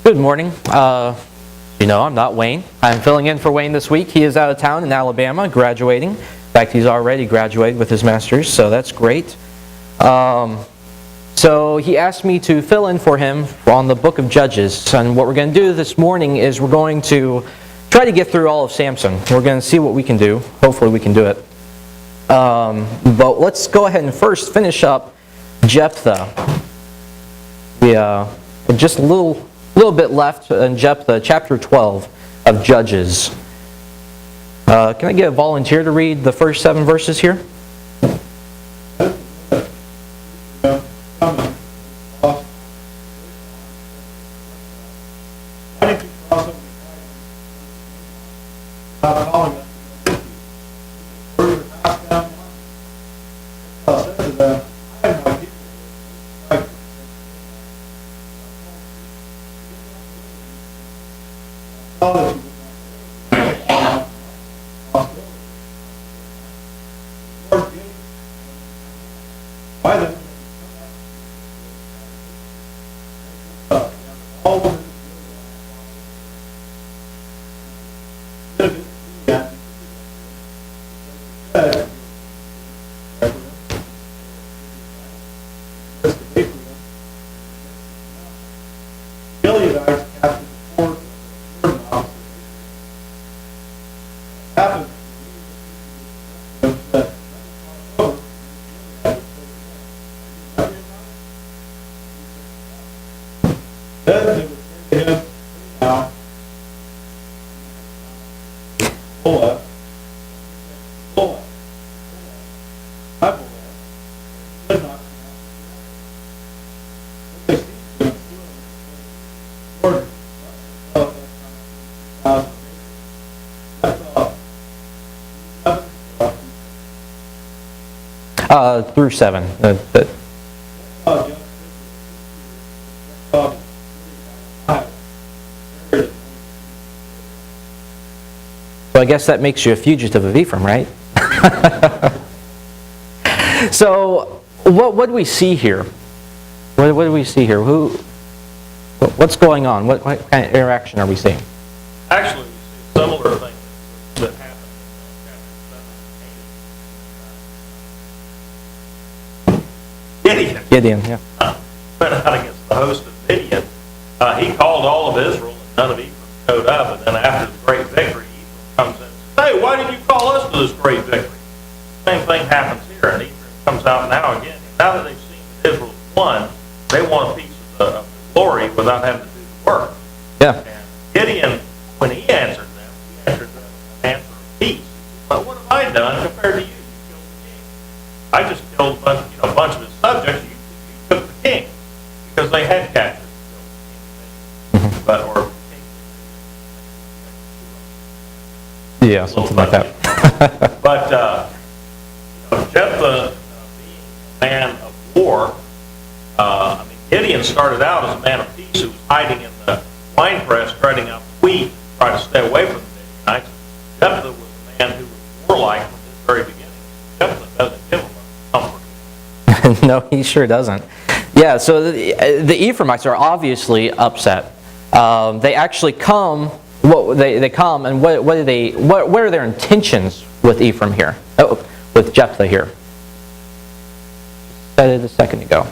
Good morning. I'm not Wayne. I'm filling in for Wayne this week. He is out of town in Alabama, graduating. In fact, he's already graduated with his master's, so that's great. So he asked me to fill in for him on the book of Judges. And what we're going to do this morning is we're going to try to get through all of Samson. We're going to see what we can do. Hopefully we can do it. But let's go ahead and first finish up Jephthah. Just a little bit left in Jephthah, chapter 12 of Judges. Can I get a volunteer to read the first 7 verses here? Through 7. So I guess that makes you a fugitive of Ephraim, right? So what do we see here? What do we see here? What's going on? What kind of interaction are we seeing? Actually, we see similar things that happen in chapter 7. Gideon, yeah. Went out against the host of Midian. He called all of Israel, and none of Ephraim showed up. And then after the great victory, Ephraim comes in and says, "Hey, why did you call us to this great victory?" Same thing happens here, and Ephraim comes out now again. Now that they've seen that Israel's won, they want a piece of the glory without having to do the work. Yeah. And Gideon, when he answered them, he answered them with an answer of peace. But what have I done compared to you? You killed the king. I just killed a bunch of his subjects. You took the king because they had captured the king. Or yeah, something like that. But Jephthah, being a man of war, Gideon started out as a man of peace who was hiding in the winepress, treading out the wheat, trying to stay away from the Midianites. Jephthah was a man who was warlike from the very beginning. Jephthah doesn't give him a comfort. No, he sure doesn't. Yeah, so the Ephraimites are obviously upset. They actually come. They come, and what are their intentions with Ephraim here? Oh, with Jephthah here. Said it a second ago.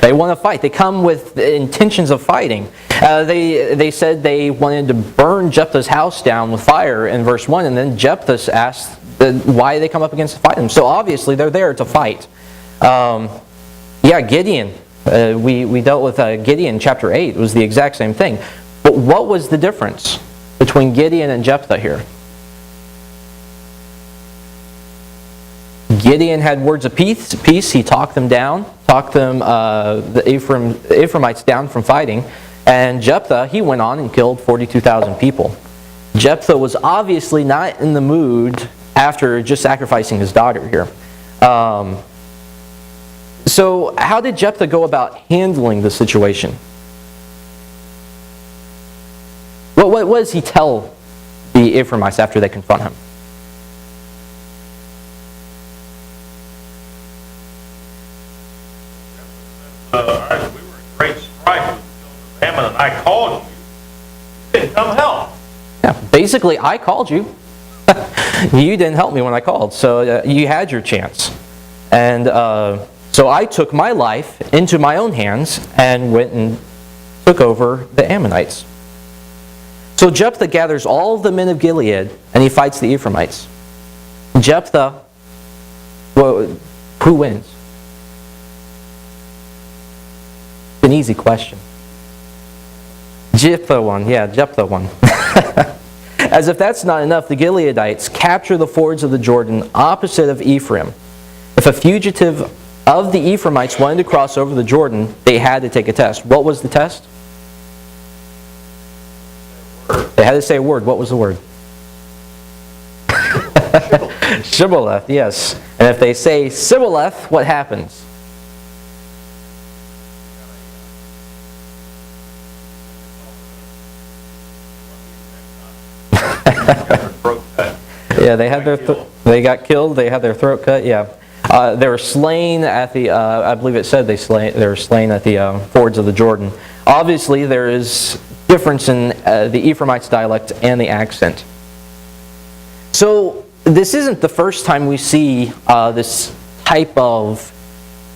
They want to fight. They come with the intentions of fighting. They said they wanted to burn Jephthah's house down with fire in verse 1, and then Jephthah asked why they come up against to fight them. So obviously they're there to fight. Gideon. We dealt with Gideon in chapter 8. It was the exact same thing. But what was the difference between Gideon and Jephthah here? Gideon had words of peace. He talked them down, the Ephraimites down from fighting. And Jephthah, he went on and killed 42,000 people. Jephthah was obviously not in the mood after just sacrificing his daughter here. So how did Jephthah go about handling the situation? What does he tell the Ephraimites after they confront him? We were in great strife with the children of Ammon, and I called you, you didn't come help. Yeah, basically, I called you. You didn't help me when I called, so you had your chance. And so I took my life into my own hands and went and took over the Ammonites. So Jephthah gathers all of the men of Gilead, and he fights the Ephraimites. Jephthah, well, who wins? It's an easy question. Jephthah won. Yeah, Jephthah won. As if that's not enough, the Gileadites capture the fords of the Jordan opposite of Ephraim. If a fugitive of the Ephraimites wanted to cross over the Jordan, they had to take a test. What was the test? They had to say a word. What was the word? Shibboleth, yes. And if they say Shibboleth, what happens? Yeah, they had they got killed. They had their throat cut. Yeah, they were slain at the. I believe it said they were slain at the fords of the Jordan. Obviously, there is difference in the Ephraimites' dialect and the accent. So this isn't the first time we see this type of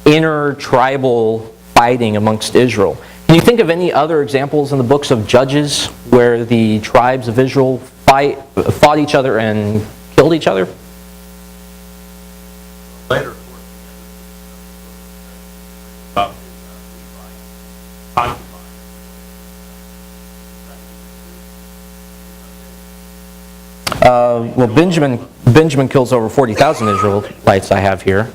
inter-tribal fighting amongst Israel. Can you think of any other examples in the books of Judges where the tribes of Israel fought each other and killed each other? Later, well, Benjamin kills over 40,000 Israelites. I have here.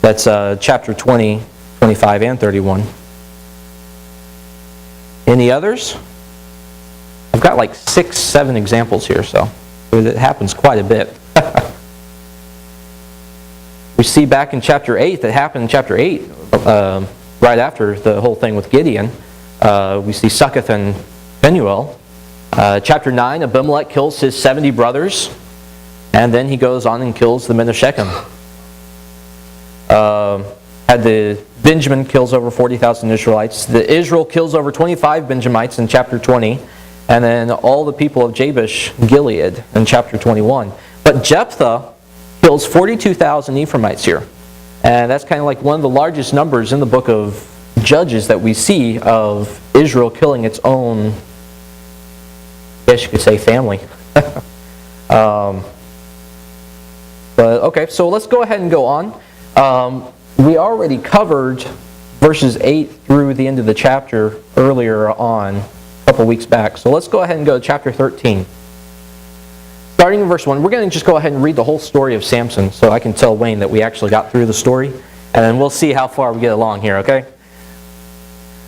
That's chapter 20, 25, and 31. Any others? I've got like 6, 7 examples here, so it happens quite a bit. We see back in chapter 8 that happened in chapter 8, right after the whole thing with Gideon. We see Succoth and Peniel. Chapter 9, Abimelech kills his 70 brothers, and then he goes on and kills the men of Shechem. Benjamin kills over 40,000 Israelites. Israel kills over 25 Benjamites in chapter 20, and then all the people of Jabesh Gilead in chapter 21. But Jephthah kills 42,000 Ephraimites here. And that's kind of like one of the largest numbers in the book of Judges that we see of Israel killing its own, I guess you could say, family. But okay, so let's go ahead and go on. We already covered verses 8 through the end of the chapter earlier on, a couple weeks back. So let's go ahead and go to chapter 13. Starting in verse 1, we're going to just go ahead and read the whole story of Samson so I can tell Wayne that we actually got through the story. And then we'll see how far we get along here, okay?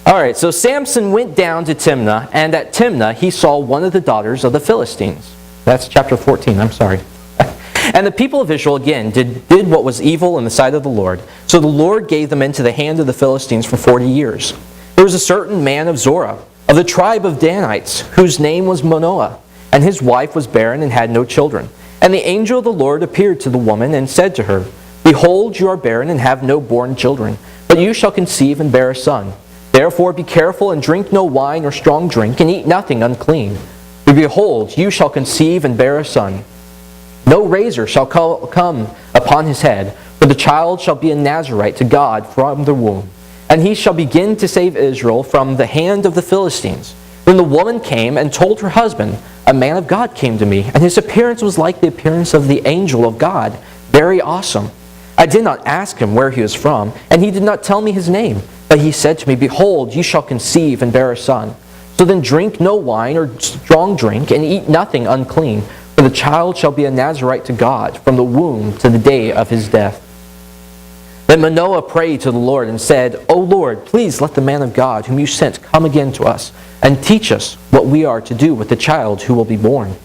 Alright, so Samson went down to Timnah, and at Timnah he saw one of the daughters of the Philistines. That's chapter 14, I'm sorry. And the people of Israel again did what was evil in the sight of the Lord. So the Lord gave them into the hand of the Philistines for 40 years. There was a certain man of Zorah, of the tribe of Danites, whose name was Manoah, and his wife was barren and had no children. And the angel of the Lord appeared to the woman and said to her, Behold, you are barren and have no born children, but you shall conceive and bear a son. Therefore be careful and drink no wine or strong drink, and eat nothing unclean. For behold, you shall conceive and bear a son. No razor shall come upon his head, for the child shall be a Nazarite to God from the womb. And he shall begin to save Israel from the hand of the Philistines. When the woman came and told her husband, A man of God came to me, and his appearance was like the appearance of the angel of God, very awesome. I did not ask him where he was from, and he did not tell me his name. But he said to me, Behold, you shall conceive and bear a son. So then drink no wine or strong drink, and eat nothing unclean. For the child shall be a Nazarite to God from the womb to the day of his death. Then Manoah prayed to the Lord and said, O Lord, please let the man of God whom you sent come again to us, and teach us what we are to do with the child who will be born.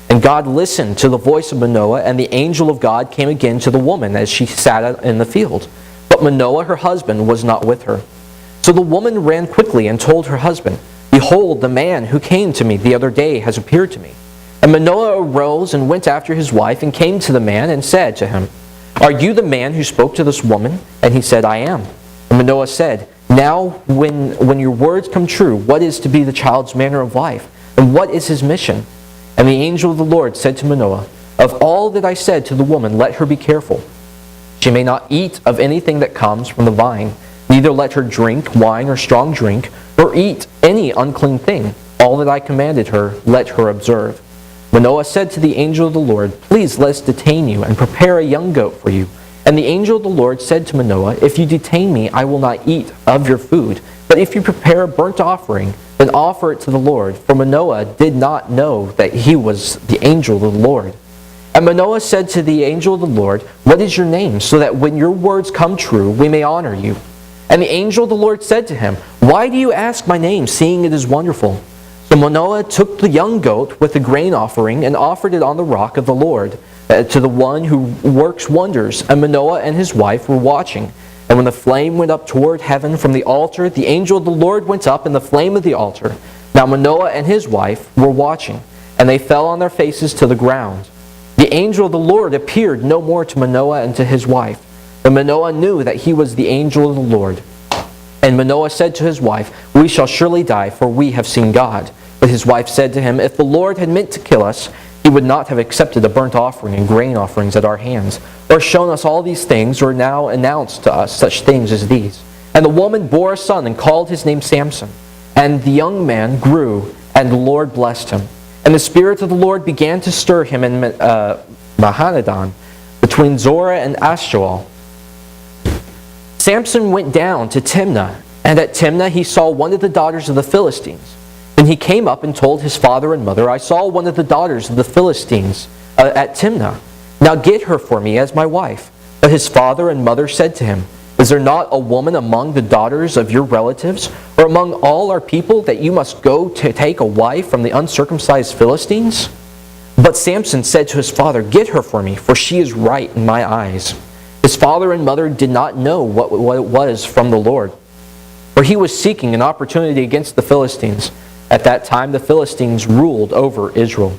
And God listened to the voice of Manoah, and the angel of God came again to the woman as she sat in the field. But Manoah, her husband, was not with her. So the woman ran quickly and told her husband, Behold, the man who came to me the other day has appeared to me. And Manoah arose and went after his wife and came to the man and said to him, Are you the man who spoke to this woman? And he said, I am. And Manoah said, Now, when your words come true, what is to be the child's manner of life? And what is his mission?" And the angel of the Lord said to Manoah, "Of all that I said to the woman, let her be careful. She may not eat of anything that comes from the vine, neither let her drink wine or strong drink, nor eat any unclean thing. All that I commanded her, let her observe." Manoah said to the angel of the Lord, "Please let us detain you and prepare a young goat for you." And the angel of the Lord said to Manoah, "If you detain me, I will not eat of your food. But if you prepare a burnt offering, then offer it to the Lord." For Manoah did not know that he was the angel of the Lord. And Manoah said to the angel of the Lord, "What is your name, so that when your words come true, we may honor you?" And the angel of the Lord said to him, "Why do you ask my name, seeing it is wonderful?" So Manoah took the young goat with the grain offering and offered it on the rock of the Lord to the one who works wonders. And Manoah and his wife were watching. And when the flame went up toward heaven from the altar, the angel of the Lord went up in the flame of the altar. Now Manoah and his wife were watching, and they fell on their faces to the ground. The angel of the Lord appeared no more to Manoah and to his wife. But Manoah knew that he was the angel of the Lord. And Manoah said to his wife, "We shall surely die, for we have seen God." But his wife said to him, "If the Lord had meant to kill us, he would not have accepted a burnt offering and grain offerings at our hands, or shown us all these things, or now announced to us such things as these." And the woman bore a son and called his name Samson. And the young man grew, and the Lord blessed him. And the Spirit of the Lord began to stir him in Mahaneh, between Zorah and Ashtaol. Samson went down to Timnah, and at Timnah he saw one of the daughters of the Philistines. Then he came up and told his father and mother, "I saw one of the daughters of the Philistines at Timnah. Now get her for me as my wife." But his father and mother said to him, "Is there not a woman among the daughters of your relatives, or among all our people, that you must go to take a wife from the uncircumcised Philistines?" But Samson said to his father, "Get her for me, for she is right in my eyes." His father and mother did not know what it was from the Lord, for he was seeking an opportunity against the Philistines. At that time the Philistines ruled over Israel.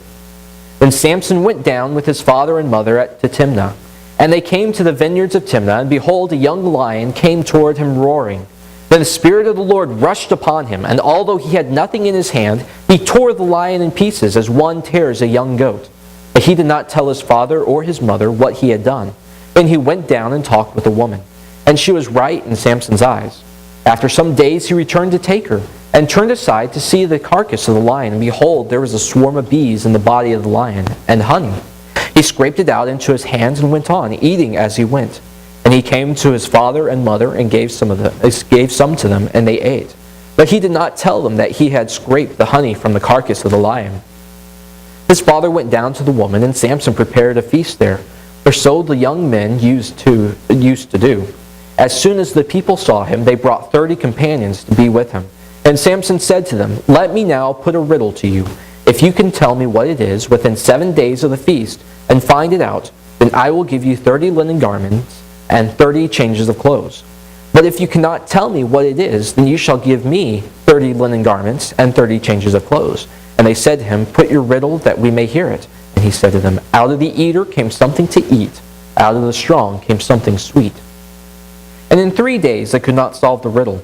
Then Samson went down with his father and mother to Timnah. And they came to the vineyards of Timnah, and behold, a young lion came toward him roaring. Then the Spirit of the Lord rushed upon him, and although he had nothing in his hand, he tore the lion in pieces as one tears a young goat. But he did not tell his father or his mother what he had done. Then he went down and talked with the woman, and she was right in Samson's eyes. After some days he returned to take her, and turned aside to see the carcass of the lion, and behold, there was a swarm of bees in the body of the lion, and honey. He scraped it out into his hands and went on, eating as he went. And he came to his father and mother and gave some to them, and they ate. But he did not tell them that he had scraped the honey from the carcass of the lion. His father went down to the woman, and Samson prepared a feast there, for so the young men used to do. As soon as the people saw him, they brought 30 companions to be with him. And Samson said to them, "Let me now put a riddle to you. If you can tell me what it is within 7 days of the feast, and find it out, then I will give you 30 linen garments and 30 changes of clothes. But if you cannot tell me what it is, then you shall give me 30 linen garments and 30 changes of clothes." And they said to him, "Put your riddle that we may hear it." And he said to them, "Out of the eater came something to eat. Out of the strong came something sweet." And in 3 days they could not solve the riddle.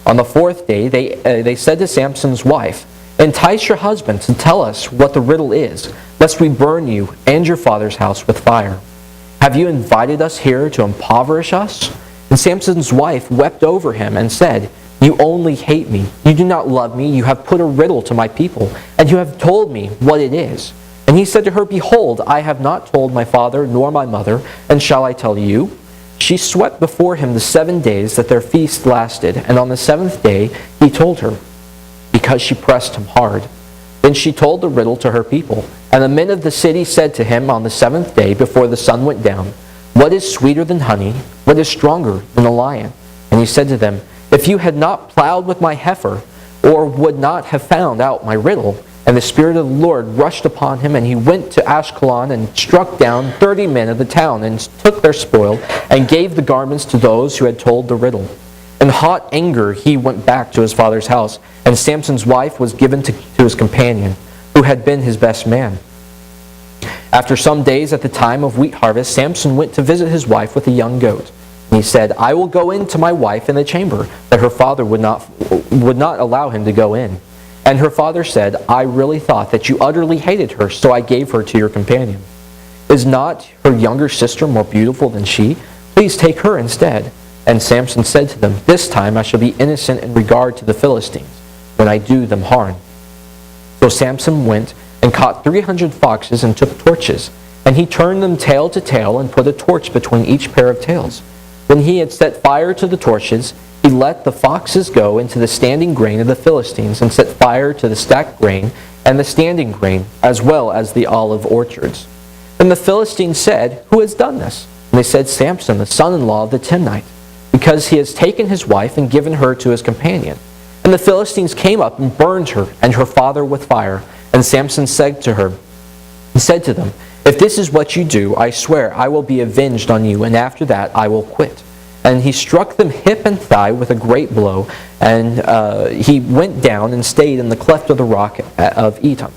On the 4th day they said to Samson's wife, "Entice your husband to tell us what the riddle is, lest we burn you and your father's house with fire. Have you invited us here to impoverish us?" And Samson's wife wept over him and said, "You only hate me. You do not love me. You have put a riddle to my people, and you have told me what it is." And he said to her, "Behold, I have not told my father nor my mother, and shall I tell you?" She swept before him the 7 days that their feast lasted, and on the 7th day he told her, because she pressed him hard. Then she told the riddle to her people. And the men of the city said to him on the 7th day before the sun went down, "What is sweeter than honey? What is stronger than a lion?" And he said to them, "If you had not plowed with my heifer, or would not have found out my riddle." And the Spirit of the Lord rushed upon him, and he went to Ashkelon and struck down 30 men of the town, and took their spoil, and gave the garments to those who had told the riddle. In hot anger he went back to his father's house, and Samson's wife was given to his companion, who had been his best man. After some days, at the time of wheat harvest, Samson went to visit his wife with a young goat. And he said, I will go in to my wife in the chamber. But her father would not allow him to go in. And her father said, I really thought that you utterly hated her, so I gave her to your companion. Is not her younger sister more beautiful than she? Please take her instead. And Samson said to them, This time I shall be innocent in regard to the Philistines, when I do them harm. So Samson went and caught 300 foxes and took torches. And he turned them tail to tail and put a torch between each pair of tails. When he had set fire to the torches, he let the foxes go into the standing grain of the Philistines and set fire to the stacked grain and the standing grain, as well as the olive orchards. Then the Philistines said, Who has done this? And they said, Samson, the son-in-law of the Timnite, because he has taken his wife and given her to his companion. And the Philistines came up and burned her and her father with fire. And Samson said to them, If this is what you do, I swear I will be avenged on you, and after that I will quit. And he struck them hip and thigh with a great blow, and he went down and stayed in the cleft of the rock of Etam.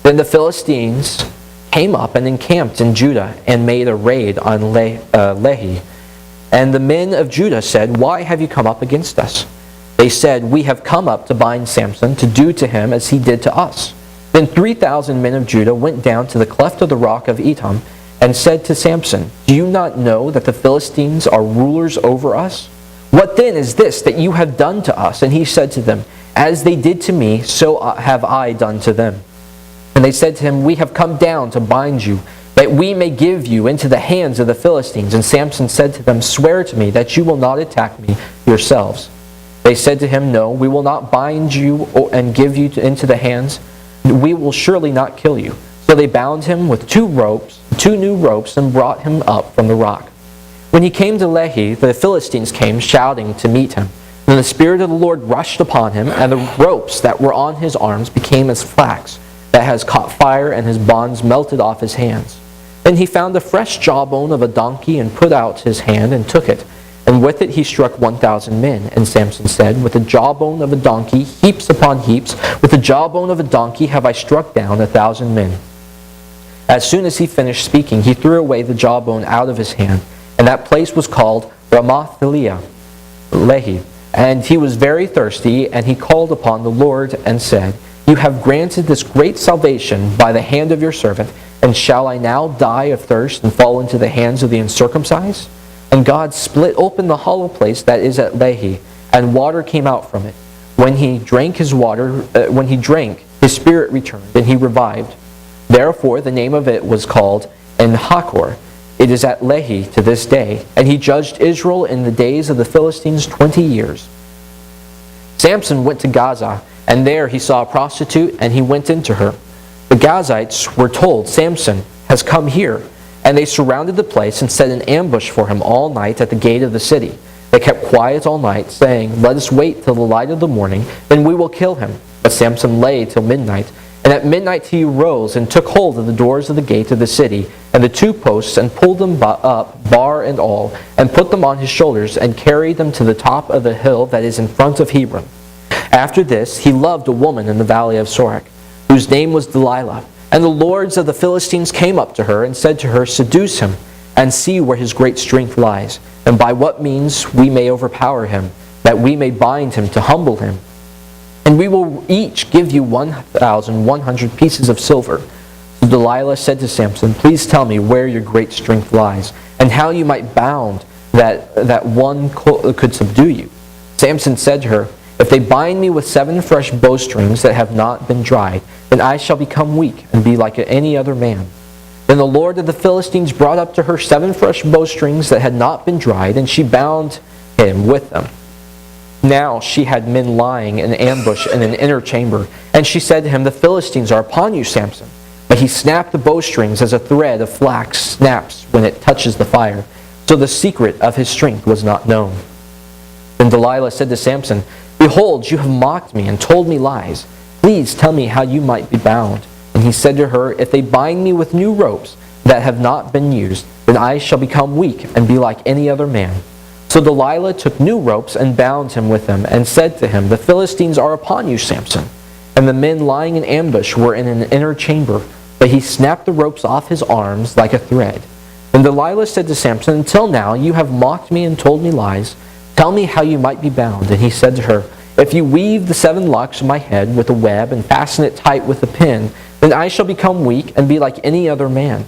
Then the Philistines came up and encamped in Judah and made a raid on Lehi. And the men of Judah said, Why have you come up against us? They said, We have come up to bind Samson, to do to him as he did to us. Then 3,000 men of Judah went down to the cleft of the rock of Etam, and said to Samson, Do you not know that the Philistines are rulers over us? What then is this that you have done to us? And he said to them, As they did to me, so have I done to them. And they said to him, We have come down to bind you, that we may give you into the hands of the Philistines. And Samson said to them, Swear to me that you will not attack me yourselves. They said to him, No, we will not bind you and give you into the hands. We will surely not kill you. So they bound him with two new ropes, and brought him up from the rock. When he came to Lehi, the Philistines came shouting to meet him. Then the Spirit of the Lord rushed upon him, and the ropes that were on his arms became as flax that has caught fire, and his bonds melted off his hands. Then he found a fresh jawbone of a donkey, and put out his hand and took it. And with it he struck 1,000 men. And Samson said, With the jawbone of a donkey, heaps upon heaps, with the jawbone of a donkey have I struck down 1,000 men. As soon as he finished speaking, he threw away the jawbone out of his hand, and that place was called Lehi. And he was very thirsty, and he called upon the Lord and said, You have granted this great salvation by the hand of your servant, and shall I now die of thirst and fall into the hands of the uncircumcised? And God split open the hollow place that is at Lehi, and water came out from it. When he drank, his spirit returned, and he revived. Therefore the name of it was called En-Hakkore. It is at Lehi to this day. And he judged Israel in the days of the Philistines 20 years. Samson went to Gaza, and there he saw a prostitute, and he went into her. The Gazites were told, Samson has come here. And they surrounded the place and set an ambush for him all night at the gate of the city. They kept quiet all night, saying, Let us wait till the light of the morning, then we will kill him. But Samson lay till midnight. And at midnight he arose and took hold of the doors of the gate of the city, and the two posts, and pulled them up, bar and all, and put them on his shoulders, and carried them to the top of the hill that is in front of Hebron. After this he loved a woman in the valley of Sorek, whose name was Delilah. And the lords of the Philistines came up to her, and said to her, Seduce him, and see where his great strength lies, and by what means we may overpower him, that we may bind him to humble him. And we will each give you 1,100 pieces of silver. So Delilah said to Samson, Please tell me where your great strength lies, and how you might bound that one could subdue you. Samson said to her, If they bind me with 7 fresh bowstrings that have not been dried, then I shall become weak and be like any other man. Then the Lord of the Philistines brought up to her 7 fresh bowstrings that had not been dried, and she bound him with them. Now she had men lying in ambush in an inner chamber. And she said to him, The Philistines are upon you, Samson. But he snapped the bowstrings as a thread of flax snaps when it touches the fire. So the secret of his strength was not known. Then Delilah said to Samson, Behold, you have mocked me and told me lies. Please tell me how you might be bound. And he said to her, If they bind me with new ropes that have not been used, then I shall become weak and be like any other man. So Delilah took new ropes and bound him with them, and said to him, The Philistines are upon you, Samson. And the men lying in ambush were in an inner chamber, but he snapped the ropes off his arms like a thread. And Delilah said to Samson, "Until now you have mocked me and told me lies. Tell me how you might be bound." And he said to her, "If you weave the 7 locks of my head with a web and fasten it tight with a pin, then I shall become weak and be like any other man."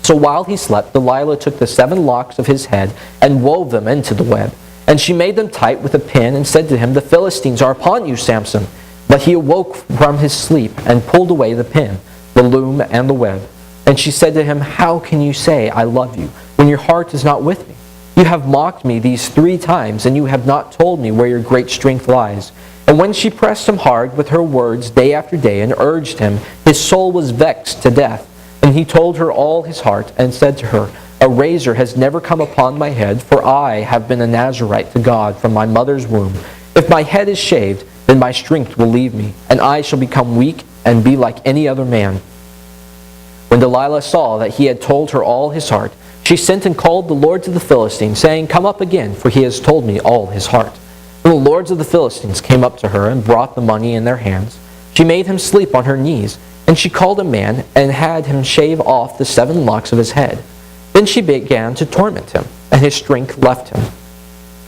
So while he slept, Delilah took the 7 locks of his head and wove them into the web. And she made them tight with a pin and said to him, "The Philistines are upon you, Samson." But he awoke from his sleep and pulled away the pin, the loom, and the web. And she said to him, "How can you say, 'I love you,' when your heart is not with me? You have mocked me these 3 times, and you have not told me where your great strength lies." And when she pressed him hard with her words day after day and urged him, his soul was vexed to death. And he told her all his heart and said to her, "A razor has never come upon my head, for I have been a Nazarite to God from my mother's womb. If my head is shaved, then my strength will leave me, and I shall become weak and be like any other man." When Delilah saw that he had told her all his heart, she sent and called the lords of the Philistines, saying, "Come up again, for he has told me all his heart." And the lords of the Philistines came up to her and brought the money in their hands. She made him sleep on her knees, and she called a man and had him shave off the 7 locks of his head. Then she began to torment him, and his strength left him.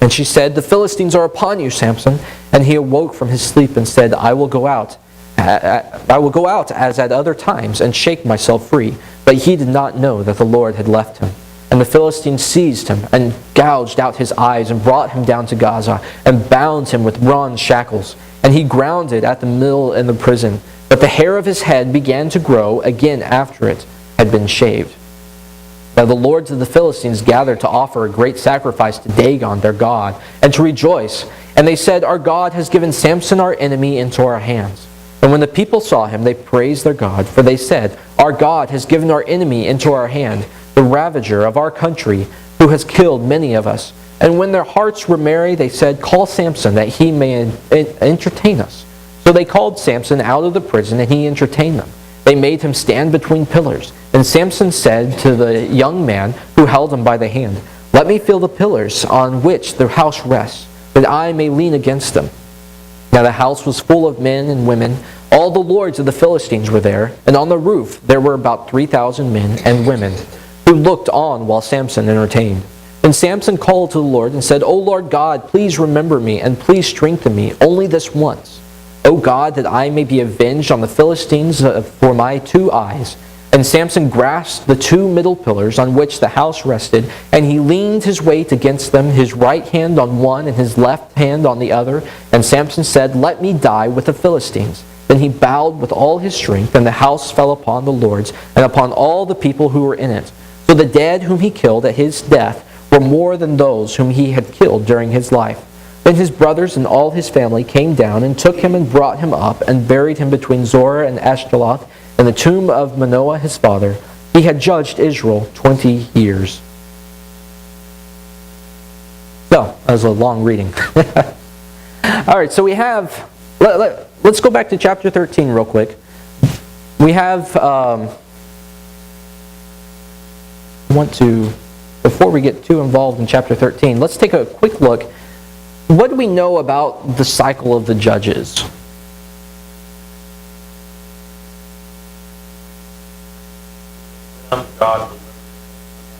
And she said, "The Philistines are upon you, Samson." And he awoke from his sleep and said, I will go out as at other times and shake myself free." But he did not know that the Lord had left him. And the Philistines seized him and gouged out his eyes and brought him down to Gaza and bound him with bronze shackles. And he grounded at the mill in the prison. But the hair of his head began to grow again after it had been shaved. Now the lords of the Philistines gathered to offer a great sacrifice to Dagon their god and to rejoice. And they said, "Our God has given Samson our enemy into our hands." And when the people saw him, they praised their God, for they said, "Our God has given our enemy into our hand, the ravager of our country, who has killed many of us." And when their hearts were merry, they said, "Call Samson, that he may entertain us." So they called Samson out of the prison, and he entertained them. They made him stand between pillars. And Samson said to the young man who held him by the hand, "Let me feel the pillars on which the house rests, that I may lean against them." Now the house was full of men and women. All the lords of the Philistines were there, and on the roof there were about 3,000 men and women, who looked on while Samson entertained. And Samson called to the Lord and said, "O Lord God, please remember me, and please strengthen me, only this once. O God, that I may be avenged on the Philistines for my 2 eyes." And Samson grasped the 2 middle pillars on which the house rested, and he leaned his weight against them, his right hand on one and his left hand on the other. And Samson said, "Let me die with the Philistines." Then he bowed with all his strength, and the house fell upon the lords and upon all the people who were in it. So the dead whom he killed at his death were more than those whom he had killed during his life. Then his brothers and all his family came down and took him and brought him up and buried him between Zorah and Ashtaroth in the tomb of Manoah his father. He had judged Israel 20 years. So, that was a long reading. All right, so we have, let's go back to chapter 13 real quick. We have, before we get too involved in chapter 13, let's take a quick look. What do we know about the cycle of the judges? God,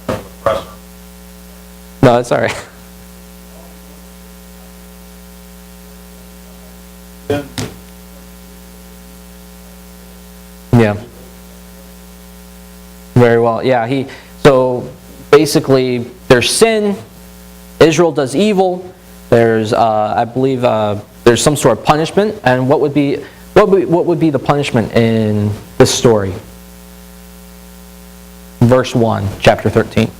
the oppressor. No, that's all right. Yeah. Very well. Yeah, so basically there's sin, Israel does evil, there's I believe there's some sort of punishment, and what would be the punishment in this story? Verse 1, chapter 13.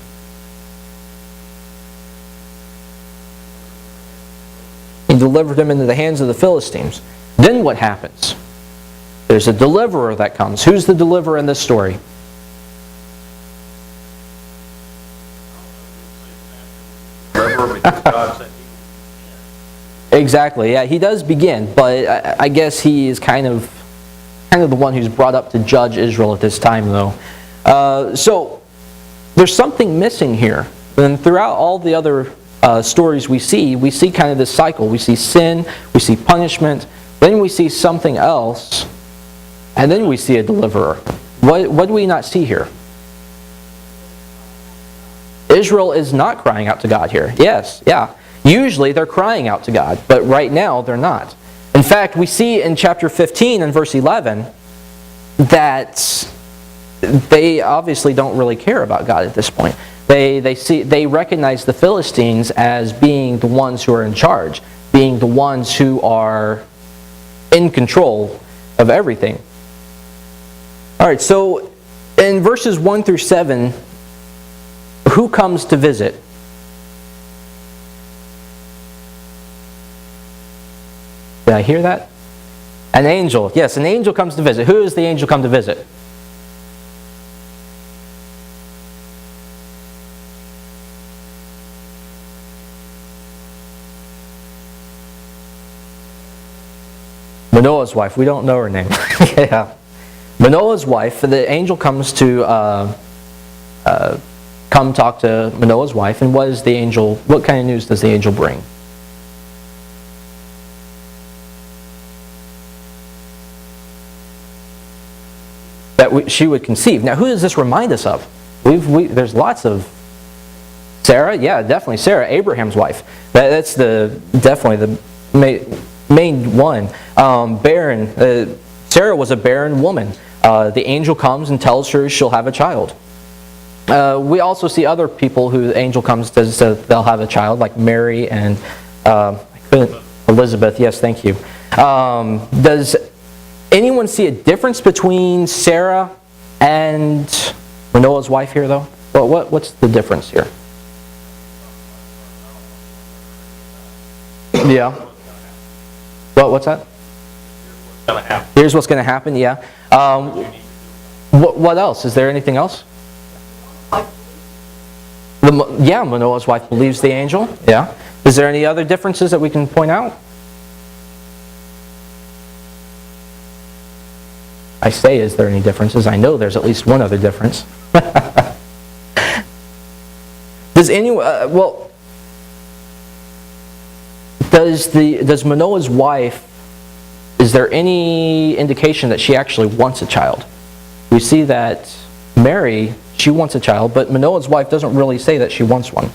He delivered him into the hands of the Philistines. Then what happens? There's a deliverer that comes. Who's the deliverer in this story? Exactly. Yeah, he does begin, but I guess he is kind of the one who's brought up to judge Israel at this time, though. So there's something missing here. And throughout all the other stories we see kind of this cycle. We see sin, we see punishment, then we see something else, and then we see a deliverer. What do we not see here? Israel is not crying out to God here. Yes, yeah. Usually they're crying out to God, but right now they're not. In fact, we see in chapter 15 and verse 11 that they obviously don't really care about God at this point. They recognize the Philistines as being the ones who are in charge, being the ones who are in control of everything. All right, so in verses 1 through 7, who comes to visit? Did I hear that? An angel. Yes, an angel comes to visit. Who is the angel come to visit? Manoah's wife. We don't know her name. Yeah. Manoah's wife. The angel comes to come talk to Manoah's wife. And what kind of news does the angel bring? That she would conceive. Now, who does this remind us of? There's lots of Sarah. Yeah, definitely Sarah, Abraham's wife. That's definitely the main one. Barren. Sarah was a barren woman. The angel comes and tells her she'll have a child. We also see other people who the angel comes to say they'll have a child, like Mary and Elizabeth. Yes, thank you. Does anyone see a difference between Sarah and Manoah's wife here, though? What's the difference here? Yeah. What's that? Here's what's going to happen, yeah. What else? Is there anything else? Manoah's wife believes the angel. Yeah. Is there any other differences that we can point out? I say, is there any differences? I know there's at least one other difference. Does Manoah's wife, is there any indication that she actually wants a child? We see that Mary, she wants a child, but Manoah's wife doesn't really say that she wants one.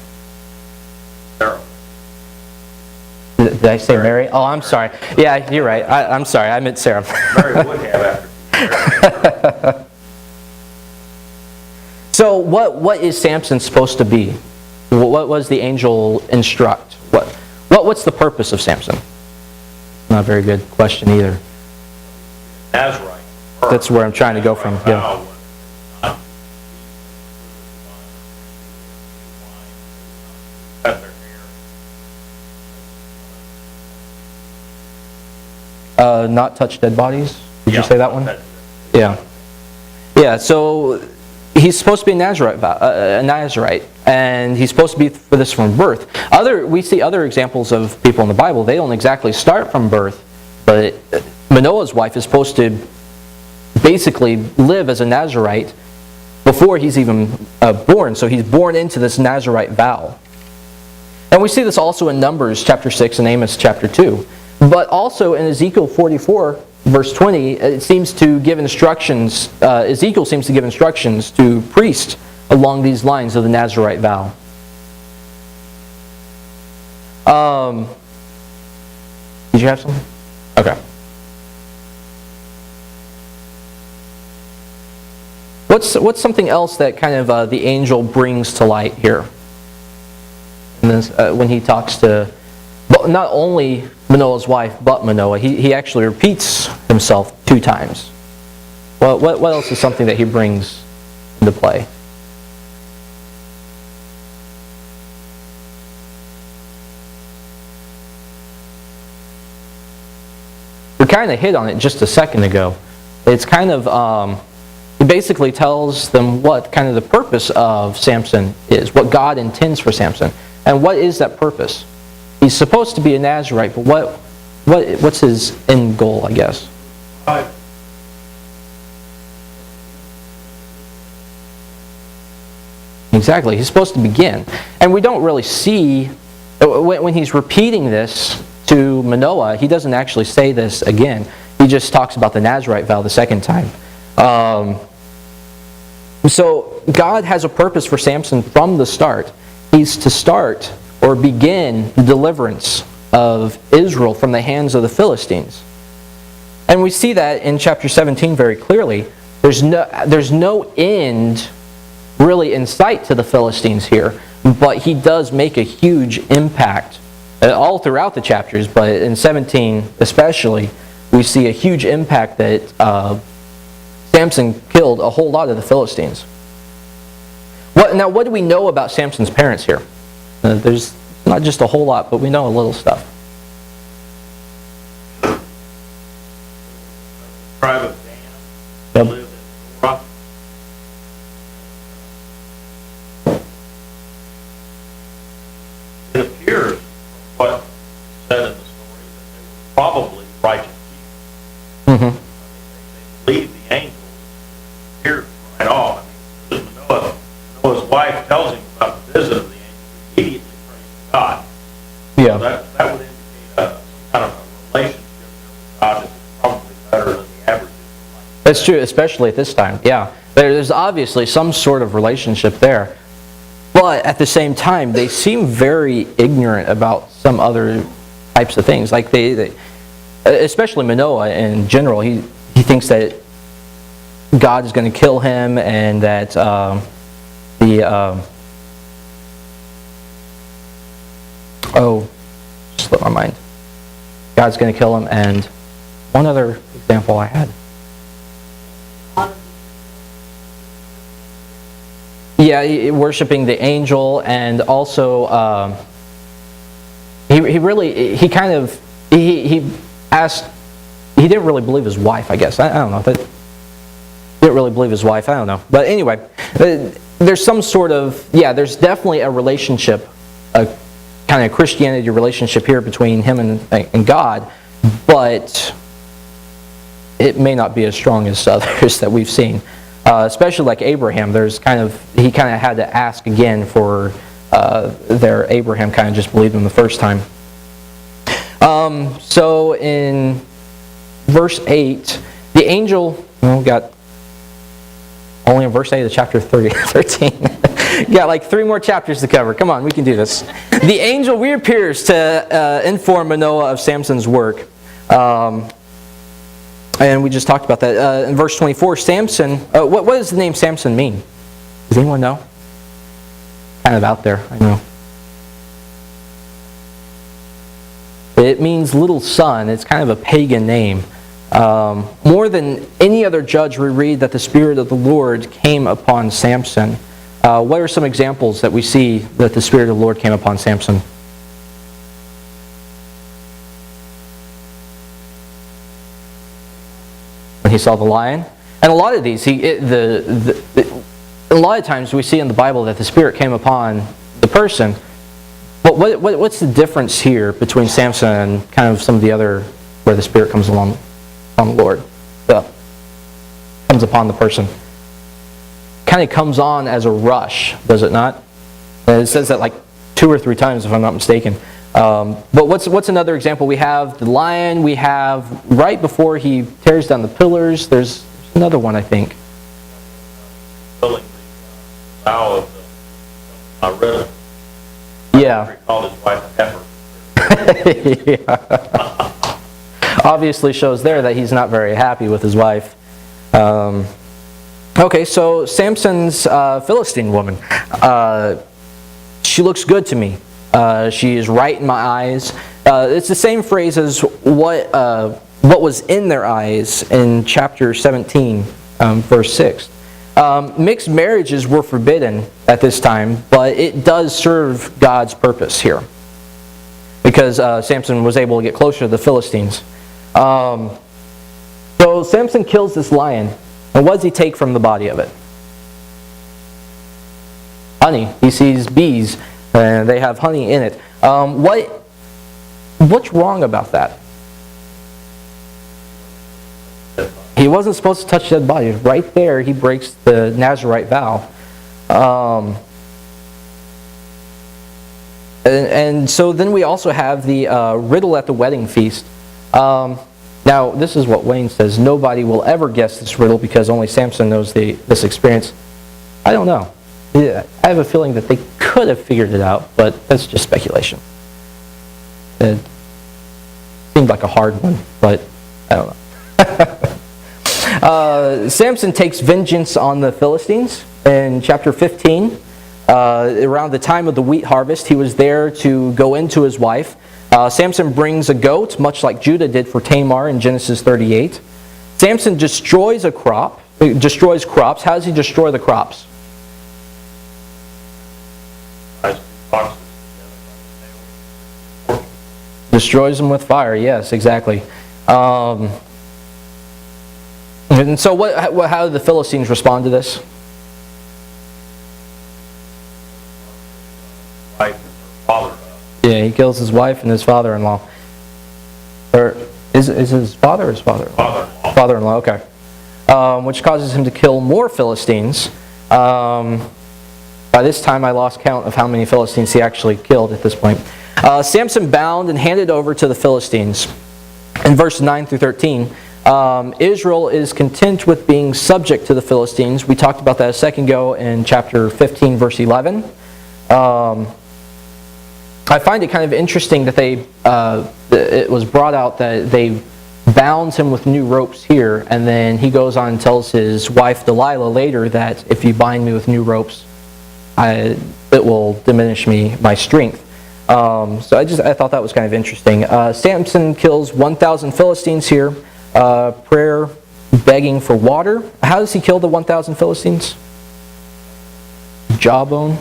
Sarah. Did I say Mary? Oh, I'm sorry. Yeah, you're right. I'm sorry. I meant Sarah. Mary would have after. So what is Samson supposed to be? What was the angel instruct? What's the purpose of Samson? Not a very good question either. Nazarite. That's where I'm trying to go from. Yeah. Cut their hair. Not touch dead bodies? Did you say that one? Yeah. Yeah, so he's supposed to be a Nazarite, and he's supposed to be for this from birth. We see other examples of people in the Bible. They don't exactly start from birth, but Manoah's wife is supposed to basically live as a Nazarite before he's even born. So he's born into this Nazarite vow. And we see this also in Numbers chapter 6 and Amos chapter 2. But also in Ezekiel 44, verse 20, it seems to give instructions, Ezekiel seems to give instructions to priests along these lines of the Nazarite vow. Did you have something? Okay. What's something else that kind of the angel brings to light here? And this, when he talks to not only Manoah's wife, but Manoah, he actually repeats himself 2 times. Well, what else is something that he brings into play? We kind of hit on it just a second ago. It's kind of, he basically tells them what kind of the purpose of Samson is, what God intends for Samson. And what is that purpose? He's supposed to be a Nazarite, but what's his end goal, I guess? Exactly. He's supposed to begin. And we don't really see, when he's repeating this to Manoah, he doesn't actually say this again. He just talks about the Nazarite vow the second time. So God has a purpose for Samson from the start. He's to start or begin the deliverance of Israel from the hands of the Philistines. And we see that in chapter 17 very clearly. There's no end really in sight to the Philistines here, but he does make a huge impact all throughout the chapters, but in 17 especially, we see a huge impact that Samson killed a whole lot of the Philistines. Now, what do we know about Samson's parents here? There's not just a whole lot, but we know a little stuff. Tribe of Dan. Yep. Lived in Korah. It appears, from what is said in the story, that they were probably righteous people. Mm-hmm. They believed the angels. It appears right off. I mean, Manoah's wife tells him about the visit of the angels. He immediately prays to God. Yeah. So that would indicate some kind of a relationship with God that is probably better than the average Israelite. That's true, especially at this time. Yeah. There's obviously some sort of relationship there. But at the same time, they seem very ignorant about some other types of things. Like they especially Manoah in general, he thinks that God is going to kill him, and that slipped my mind. God's going to kill him, and one other example I had. Yeah, worshiping the angel, and also he asked. He didn't really believe his wife, I guess. I don't know. Didn't really believe his wife. I don't know. But anyway, there's some sort of there's definitely a relationship, a kind of Christianity relationship here between him and God, but it may not be as strong as others that we've seen. Especially like Abraham, he kind of had to ask again for their Abraham kind of just believed him the first time. So in verse 8, the angel, we got only in verse 8 of chapter 13. Got like 3 more chapters to cover. Come on, we can do this. The angel reappears to inform Manoah of Samson's work. And we just talked about that. In verse 24, Samson, what does the name Samson mean? Does anyone know? Kind of out there, I know. It means little son. It's kind of a pagan name. More than any other judge, we read that the Spirit of the Lord came upon Samson. What are some examples that we see that the Spirit of the Lord came upon Samson? When he saw the lion. And a lot of these, a lot of times we see in the Bible that the Spirit came upon the person. But what's the difference here between Samson and kind of some of the other where the Spirit comes along on the Lord? Comes upon the person. Kind of comes on as a rush, does it not? And it says that like 2 or 3 times if I'm not mistaken. But what's another example? We have the lion. We have right before he tears down the pillars. There's another one, I think. Filling the vow of the riddle. Yeah. He called his wife a heifer. Yeah. Obviously shows there that he's not very happy with his wife. Okay, so Samson's Philistine woman. She looks good to me. She is right in my eyes. It's the same phrase as what was in their eyes in chapter 17, verse 6. Mixed marriages were forbidden at this time, but it does serve God's purpose here. Because Samson was able to get closer to the Philistines. So Samson kills this lion, and what does he take from the body of it? Honey. He sees bees, and they have honey in it. What's wrong about that? He wasn't supposed to touch dead bodies. Right there, he breaks the Nazirite vow. And so then we also have the riddle at the wedding feast. Now, this is what Wayne says. Nobody will ever guess this riddle because only Samson knows this experience. I don't know. Yeah, I have a feeling that they could have figured it out, but that's just speculation. It seemed like a hard one, but I don't know. Samson takes vengeance on the Philistines in chapter 15. Around the time of the wheat harvest, he was there to go into his wife. Samson brings a goat, much like Judah did for Tamar in Genesis 38. Samson destroys crops. How does he destroy the crops? Destroys them with fire, yes, exactly. And so how did the Philistines respond to this? Yeah, he kills his wife and his father-in-law. Or is his father or his father-in-law? Father-in-law, okay. Which causes him to kill more Philistines. By this time, I lost count of how many Philistines he actually killed at this point. Samson bound and handed over to the Philistines. In verses 9 through 13, Israel is content with being subject to the Philistines. We talked about that a second ago in chapter 15, verse 11. I find it kind of interesting that it was brought out that they bound him with new ropes here, and then he goes on and tells his wife Delilah later that if you bind me with new ropes, it will diminish my strength. So I thought that was kind of interesting. Samson kills 1,000 Philistines here. Prayer, begging for water. How does he kill the 1,000 Philistines? Jawbone.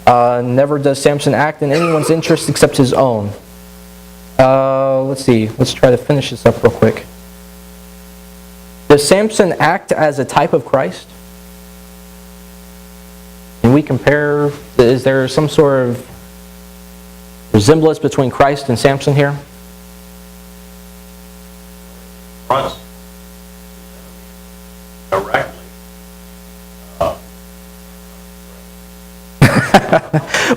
Never does Samson act in anyone's interest except his own. Let's see. Let's try to finish this up real quick. Does Samson act as a type of Christ? Can we compare? Is there some sort of resemblance between Christ and Samson here? Christ directly.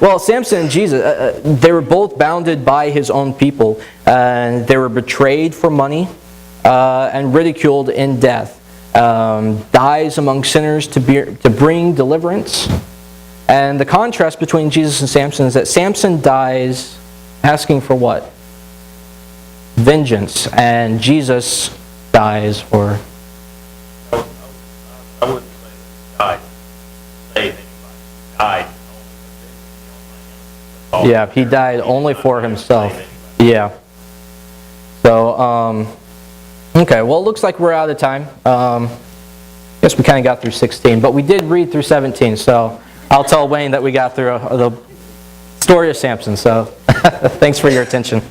Well, Samson and Jesus, they were both bounded by his own people, and they were betrayed for money and ridiculed in death. Dies among sinners to bring deliverance. And the contrast between Jesus and Samson is that Samson dies asking for what? Vengeance. And Jesus dies for... I wouldn't say that he died. Save anybody. He died. Yeah, he died only for himself. Yeah. So, okay, well, it looks like we're out of time. Guess we kind of got through 16, but we did read through 17, so I'll tell Wayne that we got through the story of Samson. So, thanks for your attention.